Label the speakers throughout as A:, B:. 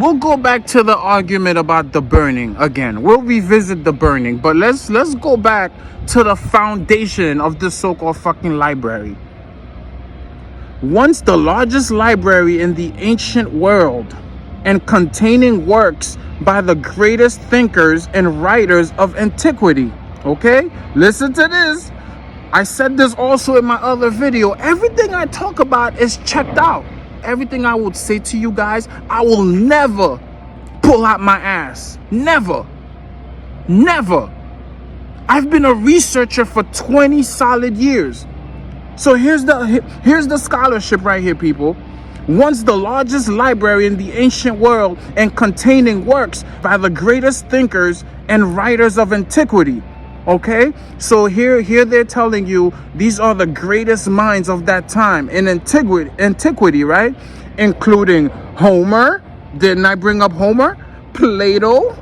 A: we'll go back to the argument about the burning again. We'll revisit the burning, but let's go back to the foundation of the so-called fucking library. Once the largest library in the ancient world and containing works by the greatest thinkers and writers of antiquity. Okay, listen to this. I said this also in my other video. Everything I talk about is checked out. Everything I would say to you guys, I will never pull out my ass. Never. I've been a researcher for 20 solid years. So here's the scholarship right here, people. Once the largest library in the ancient world and containing works by the greatest thinkers and writers of antiquity. Okay, so here they're telling you these are the greatest minds of that time in antiquity, right? Including Homer. Didn't I bring up Homer? Plato,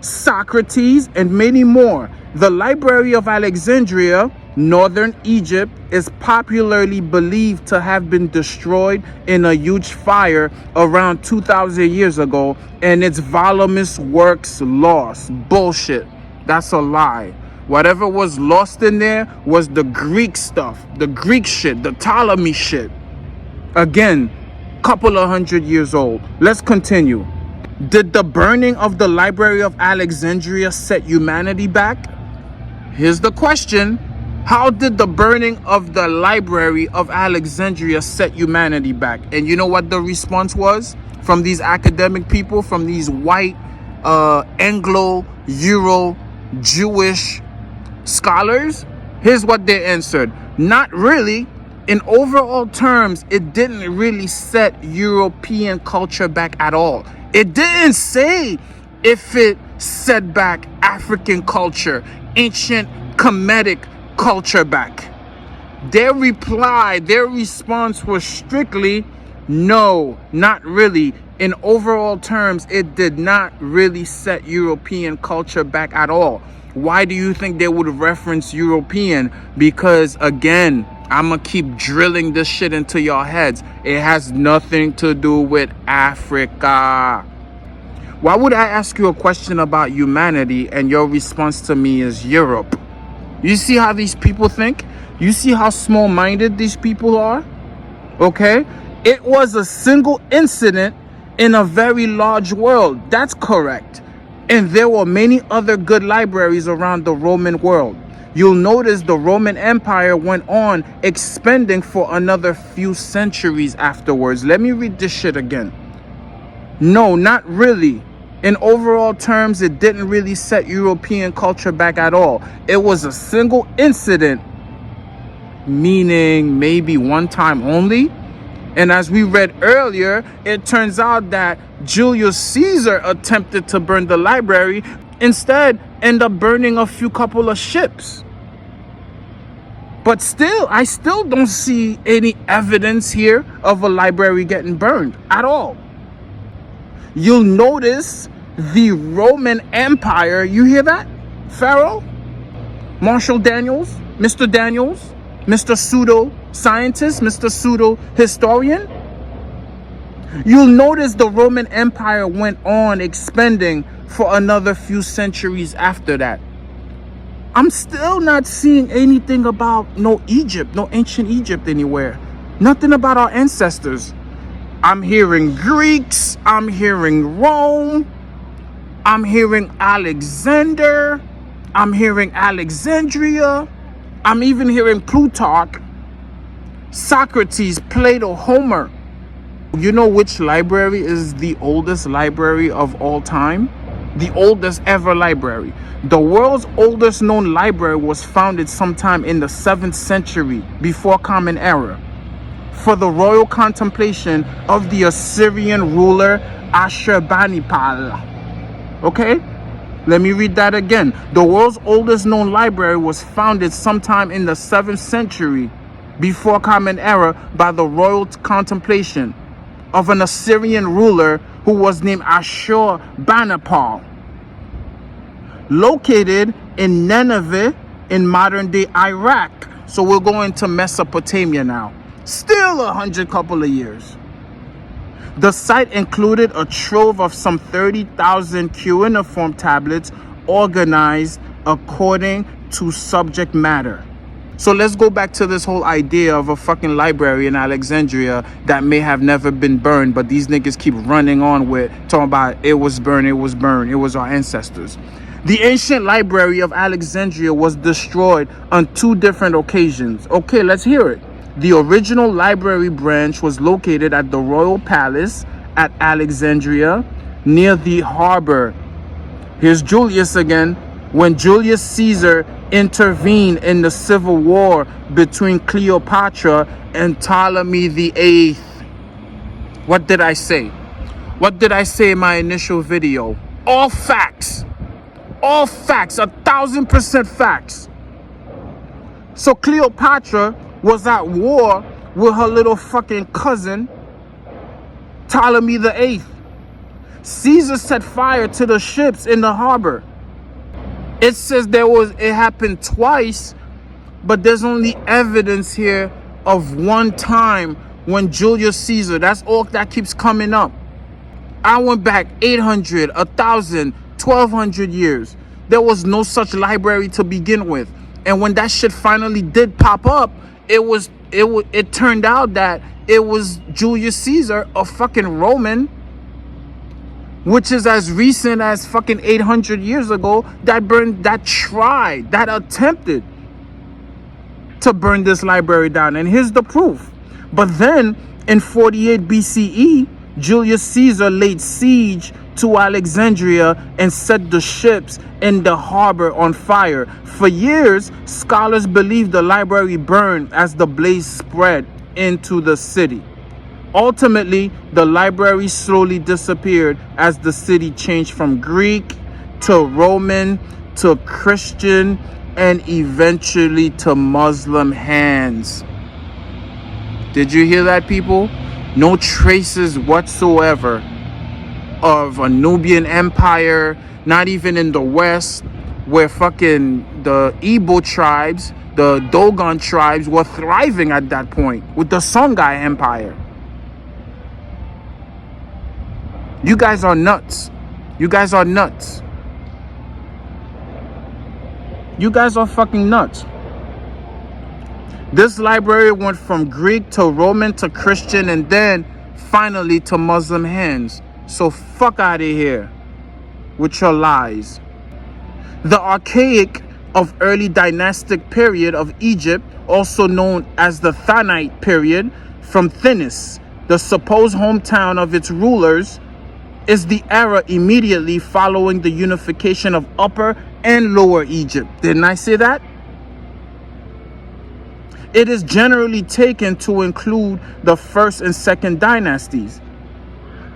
A: Socrates, and many more. The Library of Alexandria, northern Egypt, is popularly believed to have been destroyed in a huge fire around 2,000 years ago, and its voluminous works lost. Bullshit. That's a lie. Whatever was lost in there was the Greek stuff, the Greek shit, the Ptolemy shit. Again, couple of 100 years old. Let's continue. Did the burning of the Library of Alexandria set humanity back? Here's the question. How did the burning of the Library of Alexandria set humanity back? And you know what the response was from these academic people, from these white Anglo, Euro, Jewish scholars? Here's what they answered. Not really. In overall terms, it didn't really set European culture back at all. It didn't say if it set back African culture, ancient Kemetic culture back. Their response was strictly, no, not really. In overall terms, it did not really set European culture back at all. Why do you think they would reference European? Because again, I'm gonna keep drilling this shit into your heads. It has nothing to do with Africa. Why would I ask you a question about humanity and your response to me is Europe? You see how these people think? You see how small-minded these people are? Okay? It was a single incident in a very large world. That's correct. And there were many other good libraries around the Roman world. You'll notice the Roman Empire went on expanding for another few centuries afterwards. Let me read this shit again. No, not really. In overall terms, it didn't really set European culture back at all. It was a single incident, meaning maybe one time only. And as we read earlier, it turns out that Julius Caesar attempted to burn the library, instead end up burning a couple of ships. But still, I still don't see any evidence here of a library getting burned at all. You'll notice the Roman Empire, you hear that? Pharaoh, Marshall Daniels, Mr. Pseudo-scientist, Mr. Pseudo-historian. You'll notice the Roman Empire went on expanding for another few centuries after that. I'm still not seeing anything about no Egypt, no ancient Egypt anywhere. Nothing about our ancestors. I'm hearing Greeks, I'm hearing Rome, I'm hearing Alexander, I'm hearing Alexandria, I'm even hearing Plutarch, Socrates, Plato, Homer. You know which library is the oldest library of all time? The oldest ever library. The world's oldest known library was founded sometime in the 7th century before Common Era for the royal contemplation of the Assyrian ruler Ashurbanipal. Okay? Let me read that again. The world's oldest known library was founded sometime in the 7th century before Common Era by the royal contemplation of an Assyrian ruler who was named Ashurbanipal. Located in Nineveh in modern-day Iraq. So we're going to Mesopotamia now. Still 100 couple of years. The site included a trove of some 30,000 cuneiform tablets organized according to subject matter. So let's go back to this whole idea of a fucking library in Alexandria that may have never been burned, but these niggas keep running on with talking about it was burned, it was burned, it was our ancestors. The ancient library of Alexandria was destroyed on 2 different occasions. Okay, let's hear it. The original library branch was located at the Royal Palace at Alexandria near the harbor. Here's Julius again. When Julius Caesar intervened in the civil war between Cleopatra and Ptolemy VIII. What did I say? What did I say in my initial video? All facts. All facts. 1,000% facts. So Cleopatra was at war with her little fucking cousin, Ptolemy VIII. Caesar set fire to the ships in the harbor. It says it happened twice, but there's only evidence here of one time when Julius Caesar, that's all that keeps coming up. I went back 800, 1,000, 1,200 years. There was no such library to begin with. And when that shit finally did pop up, it turned out that it was Julius Caesar, a fucking Roman, which is as recent as fucking 800 years ago, that attempted to burn this library down. And here's the proof. But then in 48 BCE, Julius Caesar laid siege to Alexandria and set the ships in the harbor on fire. For years, scholars believed the library burned as the blaze spread into the city. Ultimately, the library slowly disappeared as the city changed from Greek to Roman to Christian and eventually to Muslim hands. Did you hear that, people? No traces whatsoever of a Nubian empire, not even in the West, where fucking the Igbo tribes, the Dogon tribes were thriving at that point with the Songhai Empire. You guys are nuts. You guys are nuts. You guys are fucking nuts. This library went from Greek to Roman to Christian and then finally to Muslim hands. So fuck out of here with your lies. The archaic of early dynastic period of Egypt, also known as the Thanite period, from Thinis, the supposed hometown of its rulers, is the era immediately following the unification of Upper and Lower Egypt. Didn't I say that? It is generally taken to include the first and second dynasties,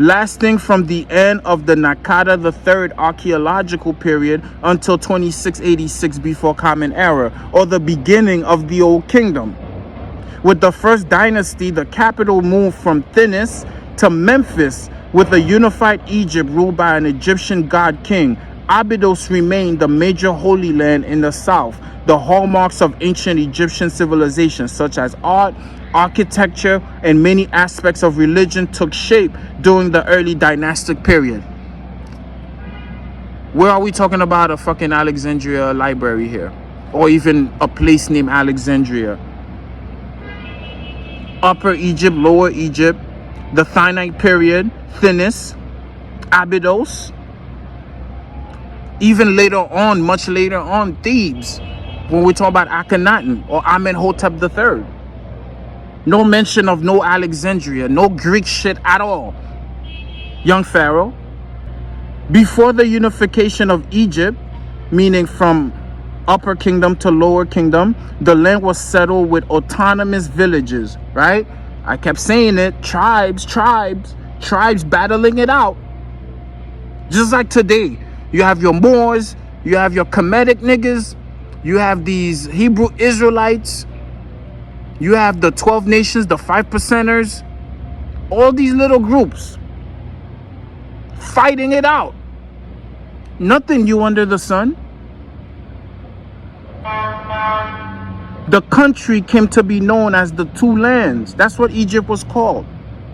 A: lasting from the end of the Naqada III archaeological period until 2686 before Common Era, or the beginning of the Old Kingdom. With the first dynasty, the capital moved from Thinis to Memphis, with a unified Egypt ruled by an Egyptian god king. Abydos remained the major holy land in the south. The hallmarks of ancient Egyptian civilization, such as art, architecture, and many aspects of religion, took shape during the early dynastic period. Where are we talking about a fucking Alexandria library here? Or even a place named Alexandria? Upper Egypt, Lower Egypt, the Thanite period, Thinis, Abydos, even later on, much later on, Thebes, when we talk about Akhenaten or Amenhotep III. No mention of no Alexandria, no Greek shit at all. Young Pharaoh. Before the unification of Egypt, meaning from Upper Kingdom to Lower Kingdom, the land was settled with autonomous villages, right? I kept saying it, tribes battling it out. Just like today, you have your Moors, you have your Kemetic niggas, you have these Hebrew Israelites, you have the 12 nations, the 5%ers, all these little groups fighting it out. Nothing new under the sun. The country came to be known as the Two Lands. That's what Egypt was called.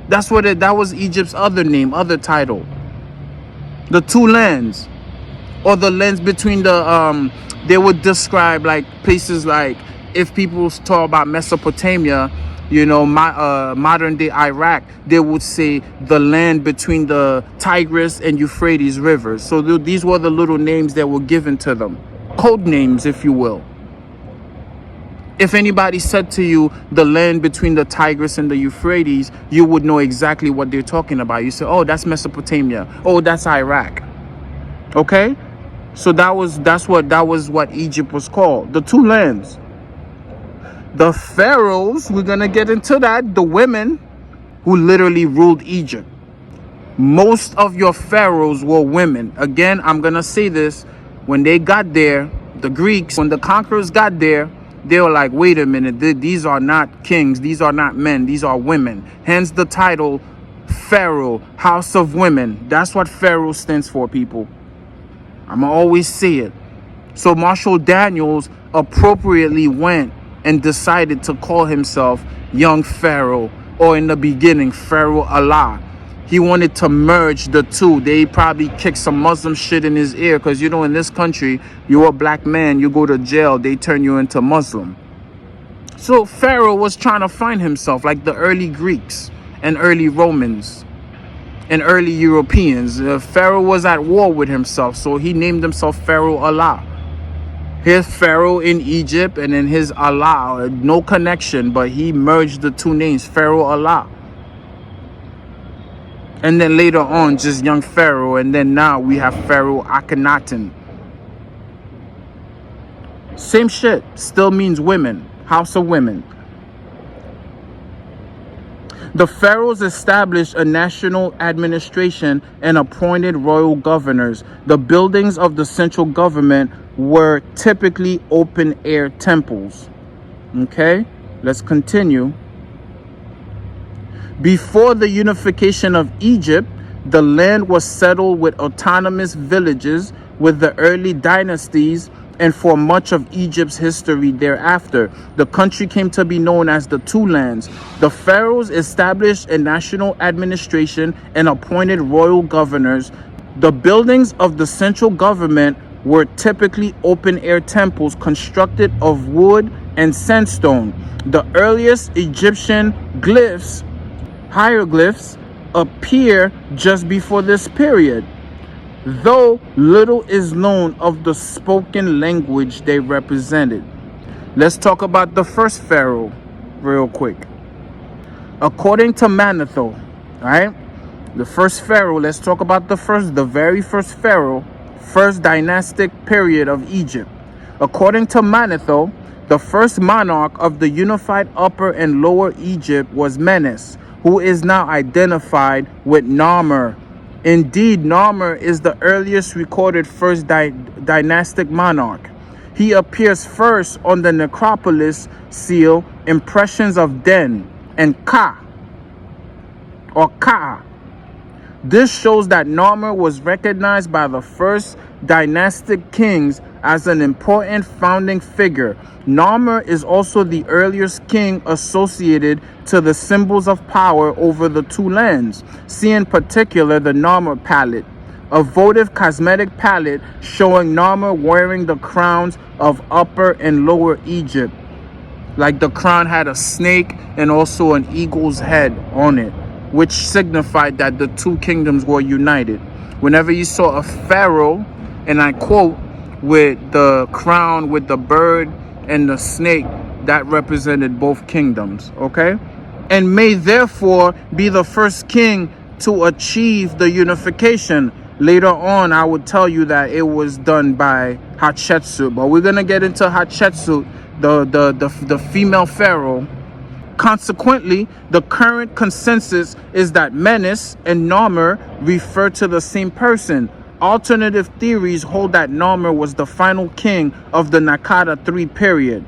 A: That was Egypt's other name, other title. The two lands, or the lands between the they would describe like places like, if people talk about Mesopotamia, you know, modern day Iraq, they would say the land between the Tigris and Euphrates rivers. So these were the little names that were given to them, code names, if you will. If anybody said to you the land between the Tigris and the Euphrates, you would know exactly what they're talking about. You say, oh, that's Mesopotamia. Oh, that's Iraq. Okay? So that was what Egypt was called. The two lands. The pharaohs, we're going to get into that. The women who literally ruled Egypt. Most of your pharaohs were women. Again, I'm going to say this. When they got there, the Greeks, when the conquerors got there, they were like, wait a minute, these are not kings, these are not men, these are women. Hence the title Pharaoh, House of Women. That's what Pharaoh stands for, people. I'm going to always say it. So Marshall Daniels appropriately went and decided to call himself Young Pharaoh, or in the beginning, Pharaoh Allah. He wanted to merge the two. They probably kicked some Muslim shit in his ear, because, you know, in this country, you're a black man, you go to jail, they turn you into Muslim. So Pharaoh was trying to find himself like the early Greeks and early Romans and early Europeans. Pharaoh was at war with himself, so he named himself Pharaoh Allah. Here's Pharaoh in Egypt, and then his Allah, no connection, but he merged the two names, Pharaoh Allah. And then later on, just Young Pharaoh. And then now we have Pharaoh Akhenaten. Same shit. Still means women. House of Women. The pharaohs established a national administration and appointed royal governors. The buildings of the central government were typically open-air temples. Okay, let's continue. Before the unification of Egypt, the land was settled with autonomous villages with the early dynasties, and for much of Egypt's history thereafter, the country came to be known as the Two Lands. The pharaohs established a national administration and appointed royal governors. The buildings of the central government were typically open-air temples constructed of wood and sandstone. The earliest Egyptian hieroglyphs appear just before this period, though little is known of the spoken language they represented. Let's talk about the first pharaoh real quick. According to Manetho, right? The first pharaoh, let's talk about the very first pharaoh, first dynastic period of Egypt. According to Manetho, the first monarch of the unified Upper and Lower Egypt was Menes, who is now identified with Narmer. Indeed, Narmer is the earliest recorded first dynastic monarch. He appears first on the necropolis seal, impressions of Den and Ka, or Ka. This shows that Narmer was recognized by the first dynastic kings as an important founding figure. Narmer is also the earliest king associated to the symbols of power over the two lands. See in particular the Narmer palette, a votive cosmetic palette showing Narmer wearing the crowns of Upper and Lower Egypt. Like the crown had a snake and also an eagle's head on it, which signified that the two kingdoms were united. Whenever you saw a pharaoh, and I quote, with the crown with the bird and the snake, that represented both kingdoms, okay? And may therefore be the first king to achieve the unification. Later on, I would tell you that it was done by Hatshepsut, but we're gonna get into Hatshepsut, the female pharaoh. Consequently, the current consensus is that Menes and Narmer refer to the same person. Alternative theories hold that Narmer was the final king of the Naqada III period.